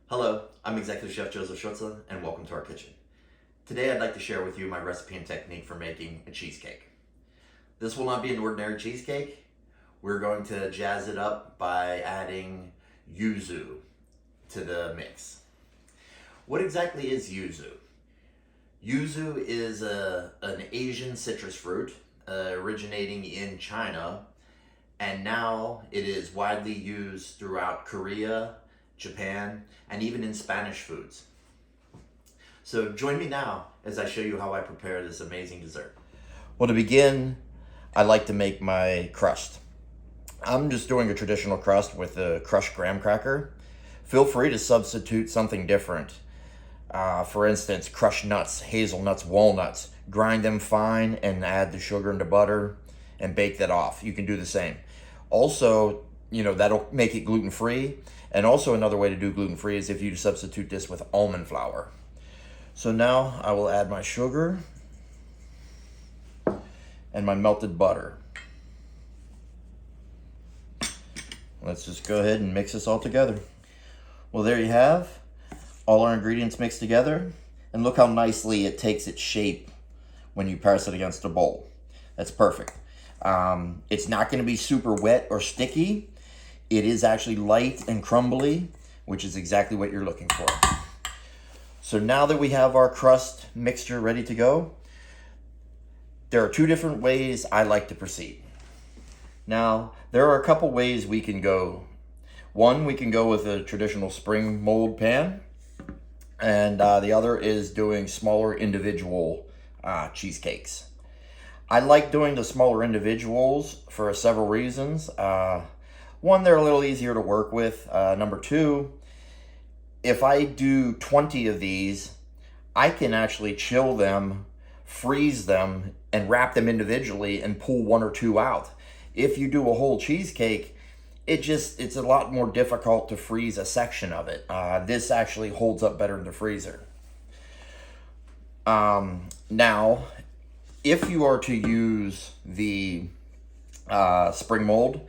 Hello, I'm Executive Chef Joseph Schutze, and welcome to our kitchen. Today I'd like to share with you my recipe and technique for making a cheesecake. This will not be an ordinary cheesecake. We're going to jazz it up by adding yuzu to the mix. What exactly is yuzu? Yuzu is an Asian citrus fruit originating in China, and now it is widely used throughout Korea, Japan, and even in Spanish foods. So join me now as I show you how I prepare this amazing dessert. Well, to begin, I like to make my crust. I'm just doing a traditional crust with a crushed graham cracker. Feel free to substitute something different. For instance, crushed nuts, hazelnuts, walnuts. Grind them fine and add the sugar and the butter and bake that off. You can do the same. Also, that'll make it gluten-free. And also another way to do gluten-free is if you substitute this with almond flour. So now I will add my sugar and my melted butter. Let's just go ahead and mix this all together. Well, there you have all our ingredients mixed together. And look how nicely it takes its shape when you press it against a bowl. That's perfect. It's not going to be super wet or sticky. It is actually light and crumbly, which is exactly what you're looking for. So now that we have our crust mixture ready to go, there are two different ways I like to proceed. Now, there are a couple ways we can go. One, we can go with a traditional spring mold pan, and the other is doing smaller individual cheesecakes. I like doing the smaller individuals for several reasons. One, they're a little easier to work with. Number two, if I do 20 of these, I can actually chill them, freeze them, and wrap them individually and pull one or two out. If you do a whole cheesecake, it's a lot more difficult to freeze a section of it. This actually holds up better in the freezer. Now, if you are to use the spring mold,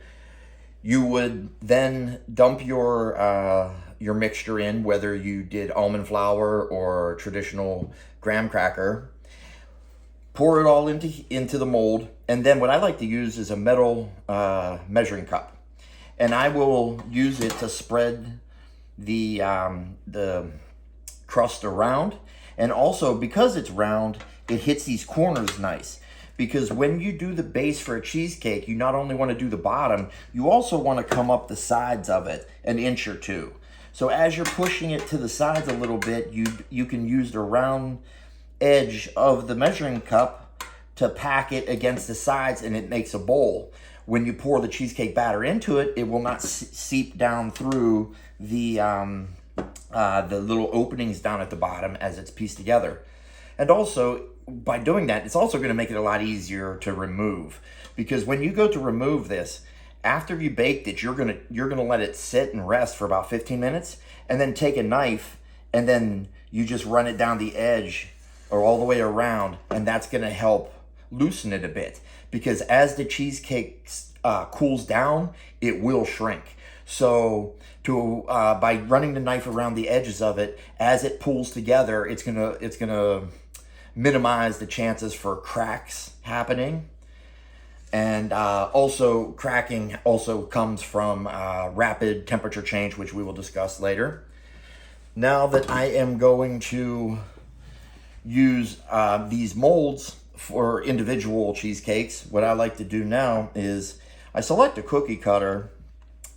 you would then dump your mixture in, whether you did almond flour or traditional graham cracker. Pour it all into the mold, and then what I like to use is a metal measuring cup, and I will use it to spread the crust around, and also because it's round, it hits these corners nice. Because when you do the base for a cheesecake, you not only want to do the bottom, you also want to come up the sides of it an inch or two. So as you're pushing it to the sides a little bit, you can use the round edge of the measuring cup to pack it against the sides, and it makes a bowl. When you pour the cheesecake batter into it, it will not seep down through the little openings down at the bottom as it's pieced together. And also, by doing that, it's also going to make it a lot easier to remove, because when you go to remove this, after you baked it, you're gonna let it sit and rest for about 15 minutes, and then take a knife and then you just run it down the edge or all the way around, and that's going to help loosen it a bit, because as the cheesecake cools down, it will shrink. So by running the knife around the edges of it, as it pulls together, it's gonna minimize the chances for cracks happening. And also, cracking also comes from rapid temperature change, which we will discuss later. Now that I am going to use these molds for individual cheesecakes, what I like to do now is I select a cookie cutter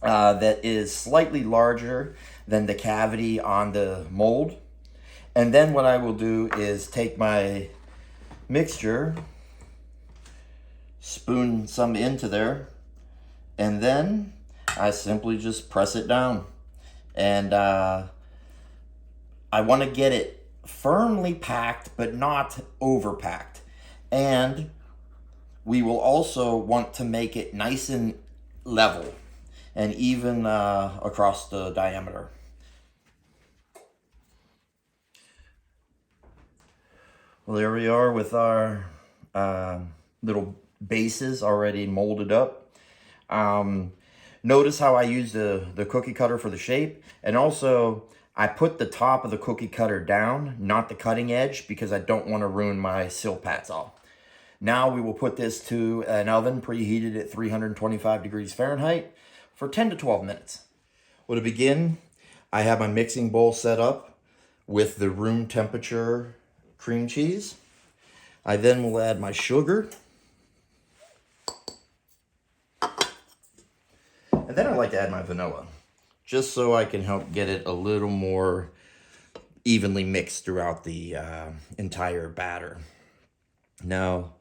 that is slightly larger than the cavity on the mold. And then what I will do is take my mixture, spoon some into there, and then I simply just press it down. And I want to get it firmly packed, but not overpacked. And we will also want to make it nice and level and even across the diameter. Well, there we are with our little bases already molded up. Notice how I use the cookie cutter for the shape, and also I put the top of the cookie cutter down, not the cutting edge, because I don't want to ruin my silpatol. Now we will put this to an oven preheated at 325 degrees Fahrenheit for 10 to 12 minutes. Well, to begin, I have my mixing bowl set up with the room temperature cream cheese. I then will add my sugar. And then I like to add my vanilla, just so I can help get it a little more evenly mixed throughout the entire batter. Now,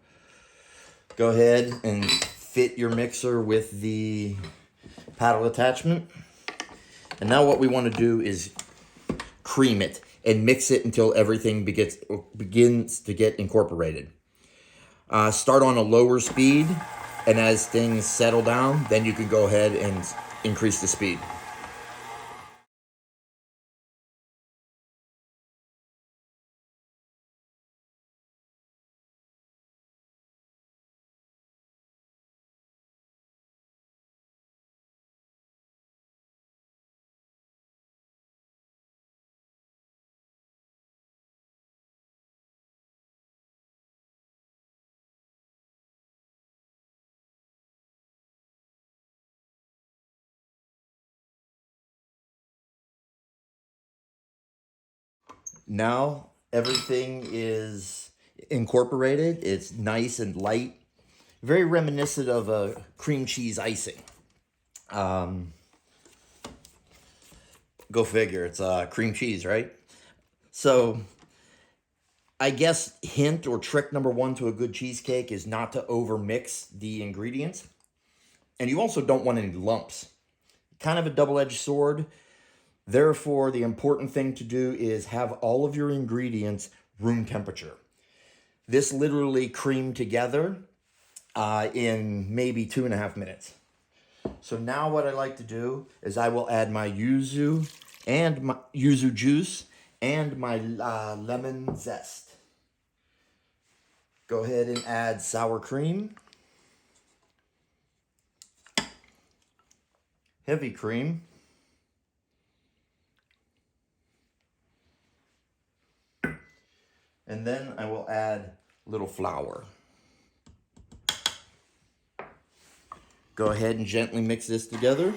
go ahead and fit your mixer with the paddle attachment. And now what we want to do is cream it and mix it until everything begins to get incorporated. Start on a lower speed, and as things settle down, then you can go ahead and increase the speed. Now everything is incorporated. It's nice and light, very reminiscent of a cream cheese icing. Go figure, it's cream cheese, right? So I guess hint or trick number one to a good cheesecake is not to over mix the ingredients. And you also don't want any lumps. Kind of a double-edged sword. Therefore, the important thing to do is have all of your ingredients room temperature. This literally creamed together in maybe 2.5 minutes. So now what I like to do is I will add my yuzu and my yuzu juice and my lemon zest. Go ahead and add sour cream, heavy cream, and then I will add a little flour. Go ahead and gently mix this together.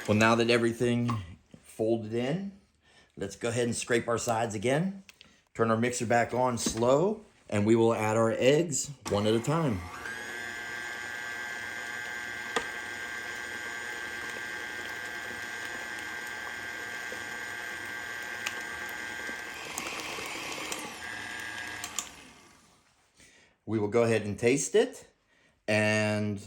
Well, now that everything folded in, let's go ahead and scrape our sides again. Turn our mixer back on slow, and we will add our eggs one at a time. We will go ahead and taste it, and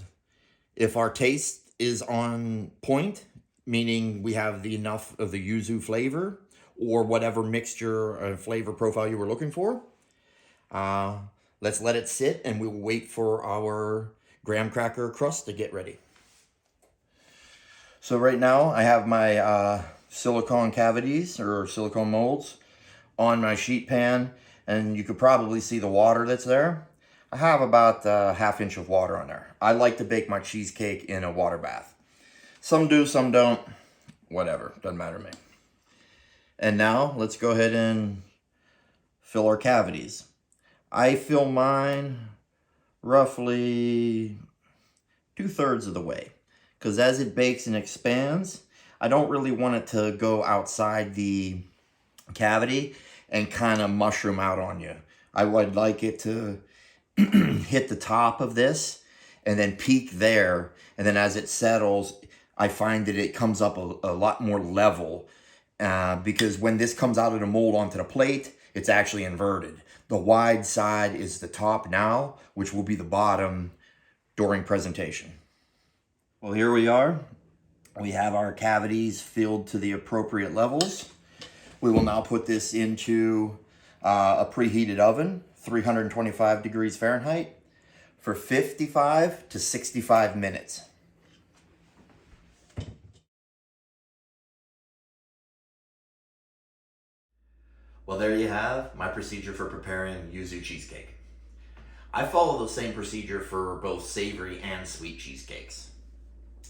if our taste is on point, meaning we have enough of the yuzu flavor or whatever mixture or flavor profile you were looking for, let's let it sit, and we will wait for our graham cracker crust to get ready. So right now I have my silicone cavities or silicone molds on my sheet pan, and you could probably see the water that's there. I have about a ½ inch of water on there. I like to bake my cheesecake in a water bath. Some do, some don't. Whatever, doesn't matter to me. And now let's go ahead and fill our cavities. I fill mine roughly 2/3 of the way, because as it bakes and expands, I don't really want it to go outside the cavity and kind of mushroom out on you. I would like it to hit the top of this and then peak there, and then as it settles, I find that it comes up a lot more level, because when this comes out of the mold onto the plate, it's actually inverted. The wide side is the top now, which will be the bottom during presentation. Well, here we are. We have our cavities filled to the appropriate levels. We will now put this into a preheated oven, 325 degrees Fahrenheit, for 55 to 65 minutes. Well, there you have my procedure for preparing Yuzu cheesecake. I follow the same procedure for both savory and sweet cheesecakes.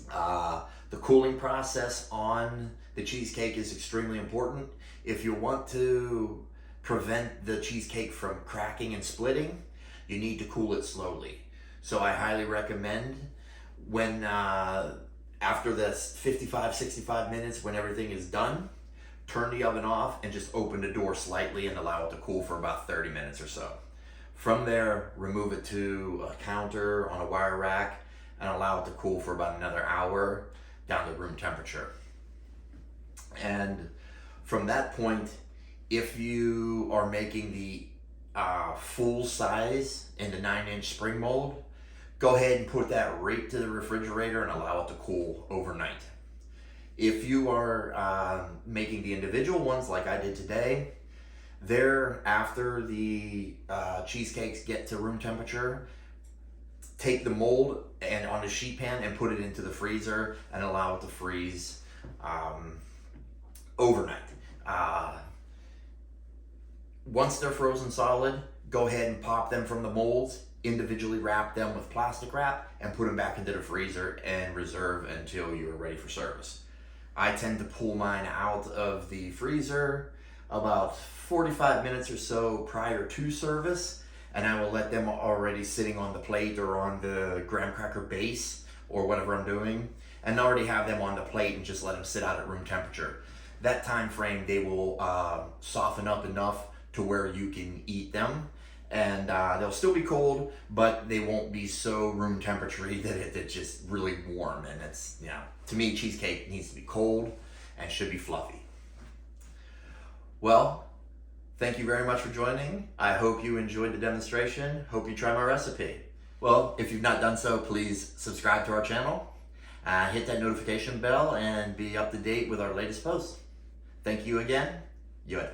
The cooling process on the the cheesecake is extremely important. If you want to prevent the cheesecake from cracking and splitting, you need to cool it slowly. So I highly recommend when after this 55, 65 minutes, when everything is done, turn the oven off and just open the door slightly and allow it to cool for about 30 minutes or so. From there, remove it to a counter on a wire rack and allow it to cool for about another hour down to room temperature. And from that point, if you are making the full size in the 9-inch spring mold, go ahead and put that right to the refrigerator and allow it to cool overnight. If you are making the individual ones like I did today, after the cheesecakes get to room temperature, take the mold and on a sheet pan and put it into the freezer and allow it to freeze overnight. Once they're frozen solid, go ahead and pop them from the molds, individually wrap them with plastic wrap, and put them back into the freezer and reserve until you're ready for service. I tend to pull mine out of the freezer about 45 minutes or so prior to service, and I will let them already sitting on the plate or on the graham cracker base or whatever I'm doing, and already have them on the plate and just let them sit out at room temperature. That time frame, they will soften up enough to where you can eat them, and they'll still be cold, but they won't be so room temperature-y that it's just really warm. And it's, you know, to me, cheesecake needs to be cold and should be fluffy. Well, thank you very much for joining. I hope you enjoyed the demonstration. Hope you try my recipe. Well, if you've not done so, please subscribe to our channel, hit that notification bell, and be up to date with our latest posts. Thank you again. Yo,